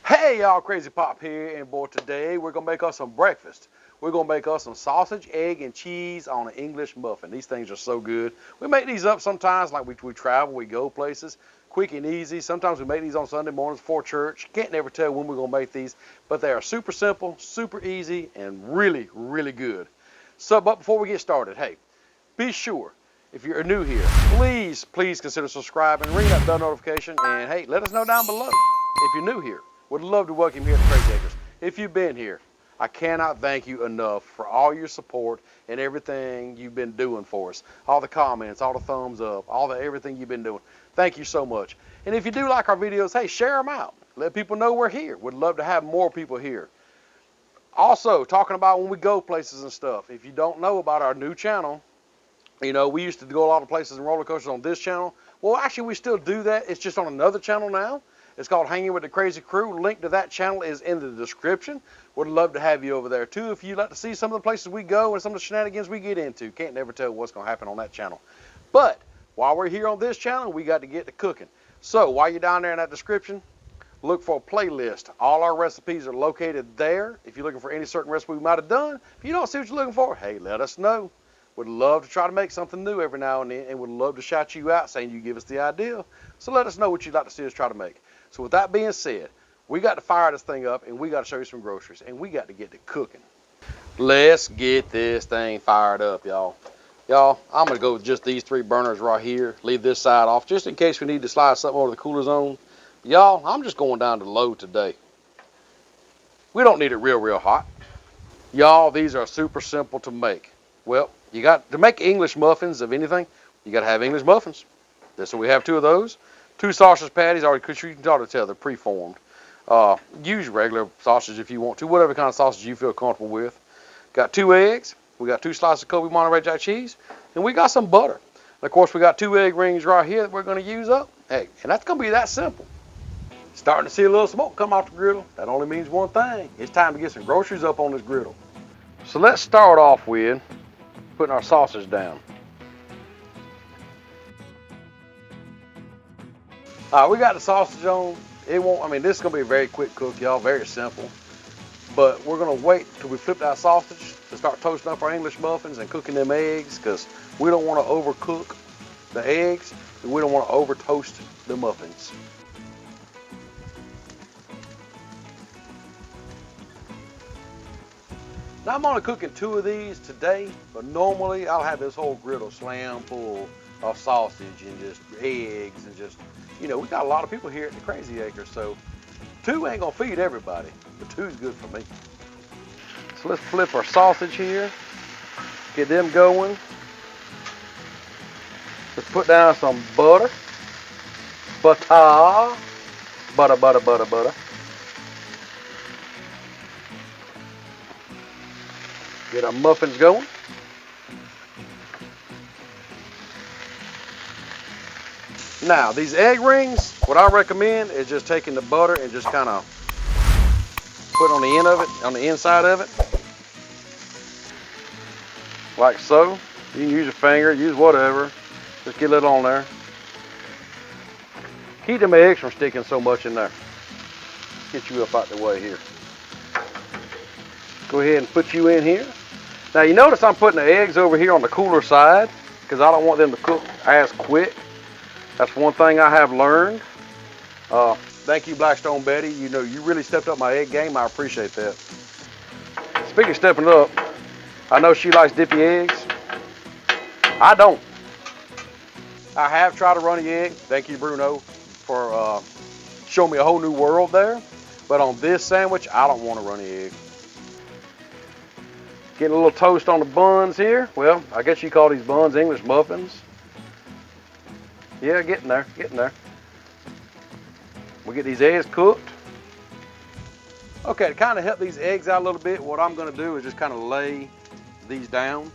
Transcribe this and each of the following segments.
Hey y'all, Crazy Pop here, and boy, today we're gonna make us some breakfast. We're gonna make us some sausage, egg, and cheese on an English muffin. These things are so good. We make these up sometimes, like we travel, we go places, quick and easy. Sometimes we make these on Sunday mornings before church. Can't never tell when we're gonna make these, but they are super simple, super easy, and really, really good. So, but before we get started, hey, be sure, if you're new here, please consider subscribing, ring that bell notification, and hey, let us know down below if you're new here. Would love to welcome you here at Crazy Acres. If you've been here, I cannot thank you enough for all your support and everything you've been doing for us. All the comments, all the thumbs up, everything you've been doing. Thank you so much. And if you do like our videos, hey, share them out. Let people know we're here. Would love to have more people here. Also, talking about when we go places and stuff. If you don't know about our new channel, you know, we used to go a lot of places and roller coasters on this channel. Well, actually, we still do that. It's just on another channel now. It's called Hanging with the Crazy Crew. Link to that channel is in the description. Would love to have you over there, too, if you'd like to see some of the places we go and some of the shenanigans we get into. Can't never tell what's going to happen on that channel. But while we're here on this channel, we got to get to cooking. So while you're down there in that description, look for a playlist. All our recipes are located there. If you're looking for any certain recipe we might have done, if you don't see what you're looking for, hey, let us know. Would love to try to make something new every now and then, and would love to shout you out saying you give us the idea. So let us know what you'd like to see us try to make. So with that being said, we got to fire this thing up, and we got to show you some groceries, and we got to get to cooking. Let's get this thing fired up, y'all. Y'all, I'm going to go with just these 3 burners right here. Leave this side off just in case we need to slide something over the cooler zone. Y'all, I'm just going down to low today. We don't need it real hot. Y'all, these are super simple to make. Well, you got to make English muffins of anything, you got to have English muffins. So we have 2 of those. 2 sausage patties, already, you can already tell they're preformed. Use regular sausage if you want to, whatever kind of sausage you feel comfortable with. Got 2 eggs. We got 2 slices of Kobe Monterey Jack cheese, and we got some butter. And of course, we got 2 egg rings right here that we're going to use up. Hey, and that's going to be that simple. Starting to see a little smoke come off the griddle. That only means one thing. It's time to get some groceries up on this griddle. So let's start off with putting our sausage down. We got the sausage on. This is going to be a very quick cook, y'all, very simple. But we're going to wait till we flip that sausage to start toasting up our English muffins and cooking them eggs, because we don't want to overcook the eggs, and we don't want to over toast the muffins. Now I'm only cooking 2 of these today, but normally I'll have this whole griddle slam full of sausage and just eggs and just, you know, we got a lot of people here at the Crazy Acres, so 2 ain't gonna feed everybody, but 2's good for me. So let's flip our sausage here, get them going. Let's put down some butter, butter. Get our muffins going. Now, these egg rings, what I recommend is just taking the butter and just kind of put on the end of it, on the inside of it. Like so. You can use your finger, use whatever. Just get it on there. Keep them eggs from sticking so much in there. Get you up out the way here. Go ahead and put you in here. Now you notice I'm putting the eggs over here on the cooler side because I don't want them to cook as quick. That's one thing I have learned. Thank you, Blackstone Betty. You know, you really stepped up my egg game. I appreciate that. Speaking of stepping up, I know she likes dippy eggs. I don't. I have tried a runny egg. Thank you, Bruno, for showing me a whole new world there. But on this sandwich, I don't want a runny egg. Getting a little toast on the buns here. Well, I guess you call these buns English muffins. Yeah, getting there, getting there. We'll get these eggs cooked. Okay, to kind of help these eggs out a little bit, what I'm going to do is just kind of lay these down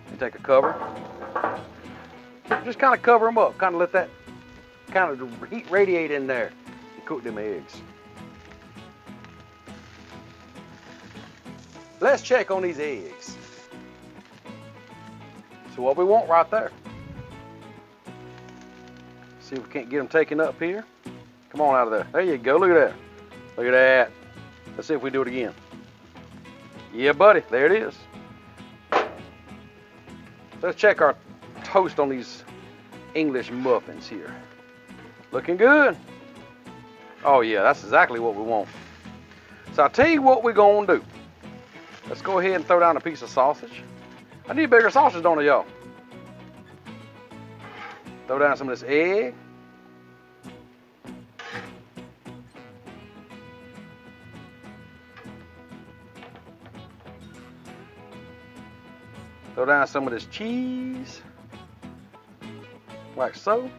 and take a cover. Just kind of cover them up, kind of let that kind of heat radiate in there and cook them eggs. Let's check on these eggs. So what we want right there. See if we can't get them taken up here. Come on out of there. There you go, look at that. Look at that. Let's see if we do it again. Yeah, buddy, there it is. Let's check our toast on these English muffins here. Looking good. Oh yeah, that's exactly what we want. So I'll tell you what we're gonna do. Let's go ahead and throw down a piece of sausage. I need bigger sausage, don't I, y'all? Throw down some of this egg. Throw down some of this cheese, like so.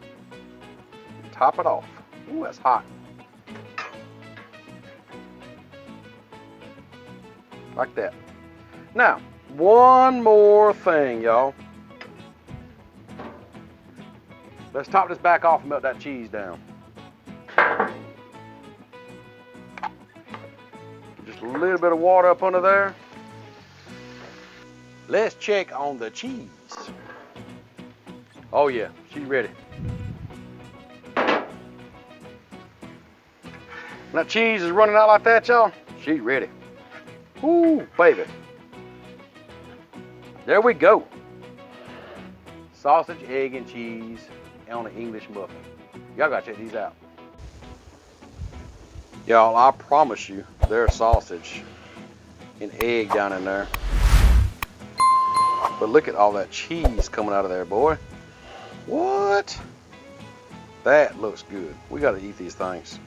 Top it off. Ooh, that's hot. Like that. Now, one more thing, y'all. Let's top this back off and melt that cheese down. Just a little bit of water up under there. Let's check on the cheese. Oh yeah, she's ready. When that cheese is running out like that, y'all, she's ready. Ooh, baby. There we go. Sausage, egg, and cheese on an English muffin. Y'all gotta check these out. Y'all, I promise you, there's sausage and egg down in there. But look at all that cheese coming out of there, boy. What? That looks good. We gotta eat these things.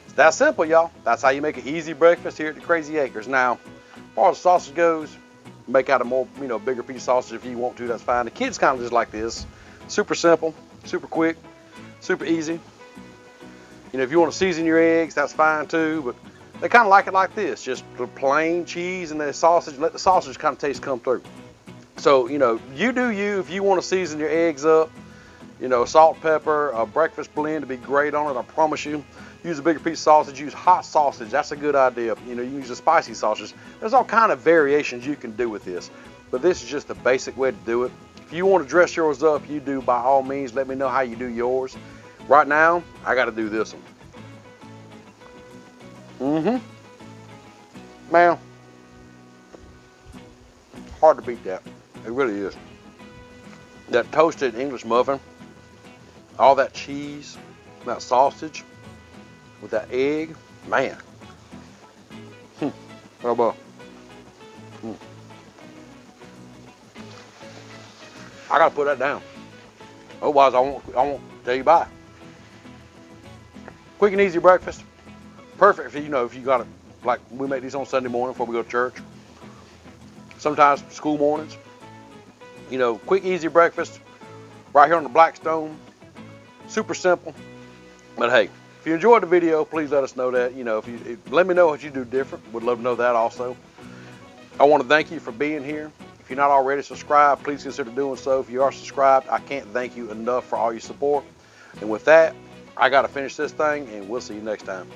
It's that simple, y'all. That's how you make an easy breakfast here at the Crazy Acres. Now, as far as the sausage goes, make out a more, bigger piece of sausage if you want to, that's fine. The kids kind of just like this. Super simple, super quick, super easy. If you want to season your eggs, that's fine too, but they kind of like it like this, just the plain cheese and the sausage, let the sausage kind of taste come through. So, you do you. If you want to season your eggs up, salt, pepper, a breakfast blend to be great on it, I promise you. Use a bigger piece of sausage, use hot sausage, that's a good idea. You can use a spicy sausage. There's all kind of variations you can do with this, but this is just the basic way to do it. If you want to dress yours up, you do by all means. Let me know how you do yours. Right now, I got to do this one. Man, hard to beat that. It really is. That toasted English muffin, all that cheese, that sausage, with that egg, man. How about? I gotta put that down. Otherwise, I won't tell you bye. Quick and easy breakfast. Perfect if you got it. Like we make these on Sunday morning before we go to church. Sometimes school mornings. Quick, easy breakfast right here on the Blackstone. Super simple. But hey, if you enjoyed the video, please let us know that. Let me know what you do different. Would love to know that also. I want to thank you for being here. If you're not already subscribed, please consider doing so. If you are subscribed, I can't thank you enough for all your support. And with that, I got to finish this thing, and we'll see you next time.